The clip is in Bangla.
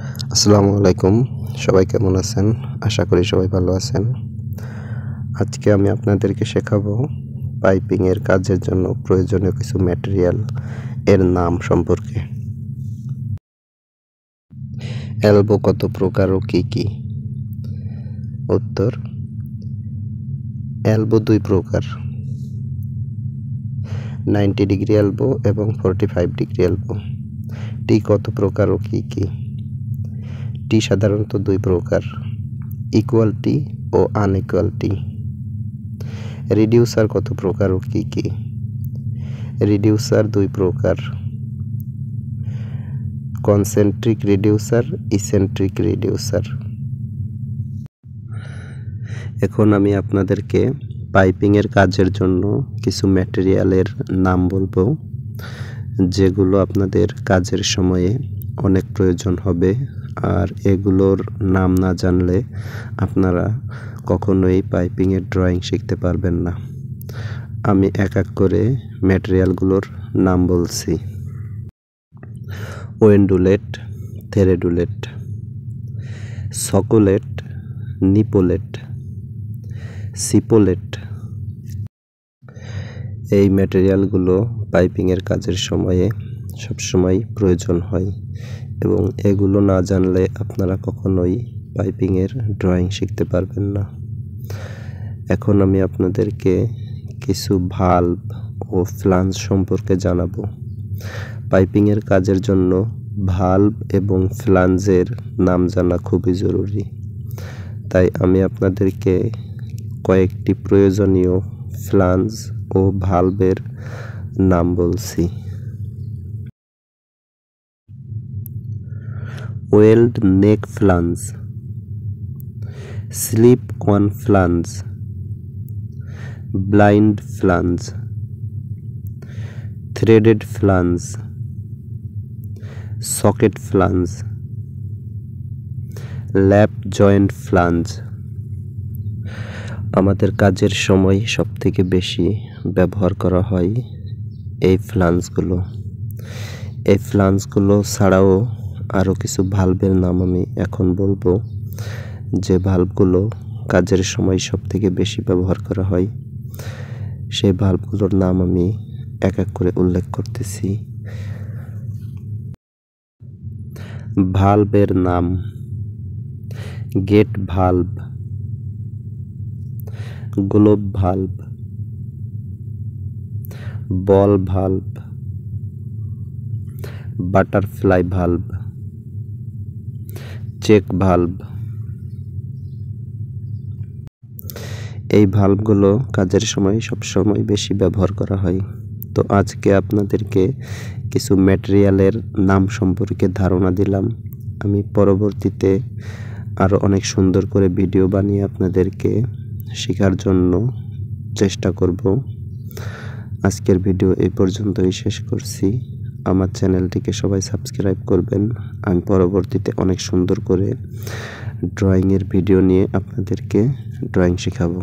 আসসালামু আলাইকুম। সবাই কেমন আছেন? আশা করি সবাই ভালো আছেন। আজকে আমি আপনাদেরকে শেখাবো পাইপিং এর কাজের জন্য প্রয়োজনীয় কিছু ম্যাটেরিয়াল এর নাম সম্পর্কে। এলবো কত প্রকার ও কি কি? উত্তর: এলবো 2 প্রকার, 90 ডিগ্রি এলবো এবং 45 ডিগ্রি এলবো। টি কত প্রকার ও কি কি? টি সাধারণত 2 প্রকার, ইকুয়াল টি ও আনইকুয়াল টি। রিডিউসার কত প্রকার ও কি কি? রিডিউসার 2 প্রকার, কনসেন্ট্রিক রিডিউসার, ইসেন্ট্রিক রিডিউসার। এখন আমি আপনাদেরকে পাইপিং এর কাজের জন্য কিছু ম্যাটেরিয়ালের নাম বলবো, যেগুলো আপনাদের কাজের সময়ে অনেক প্রয়োজন হবে। আর এগুলোর নাম না জানলে আপনারা কখনোই পাইপিং এর ড্রয়িং শিখতে পারবেন না। আমি এক এক করে ম্যাটেরিয়ালগুলোর নাম বলছি: ওয়েন্ডুলেট, থেরেডুলেট, সকোলেট, নিপোলেট, সিপোলেট। এই ম্যাটেরিয়ালগুলো পাইপিংয়ের কাজের সময়ে সবসময় প্রয়োজন হয় এবং এগুলো না জানলে আপনারা কখনোই পাইপিংয়ের ড্রয়িং শিখতে পারবেন না। এখন আমি আপনাদেরকে কিছু ভালভ ও ফ্লাঞ্জ সম্পর্কে জানাবো। পাইপিংয়ের কাজের জন্য ভালভ এবং ফ্লাঞ্জের নাম জানা খুবই জরুরি। তাই আমি আপনাদেরকে কয়েকটি প্রয়োজনীয় ফ্লাঞ্জ ও ভালভের নাম বলছি: weld neck flange, slip on flange, blind flange, threaded flange, socket flange, lap joint flange. আমাদের কাজের সময় সবথেকে বেশি ব্যবহার করা হয় এই ফ্লাঞ্জগুলো। এই ফ্লাঞ্জগুলো ছাড়াও আরও কিছু ভালভের নাম আমি এখন বলবো, যে ভালভগুলো কাজের সময় সবথেকে বেশি ব্যবহার করা হয়। সেই ভালভগুলোর নাম আমি এক এক করে উল্লেখ করতেছি। ভালভের নাম: gate valve, globe valve, ball valve, butterfly valve, check valve. এই ভালভগুলো কাজের সময় সবসময় বেশি ব্যবহার করা হয়। তো আজকে আপনাদেরকে কিছু ম্যাটেরিয়ালের নাম সম্পর্কে ধারণা দিলাম। আমি পরবর্তীতে আরও অনেক সুন্দর করে ভিডিও বানিয়ে আপনাদেরকে শেখার জন্য চেষ্টা করব। আজকের ভিডিও এই পর্যন্তই শেষ করছি। আমার চ্যানেলটিকে সবাই সাবস্ক্রাইব করবেন। আমি পরবর্তীতে অনেক সুন্দর করে ড্রয়িংয়ের ভিডিও নিয়ে আপনাদেরকে ড্রয়িং শেখাবো।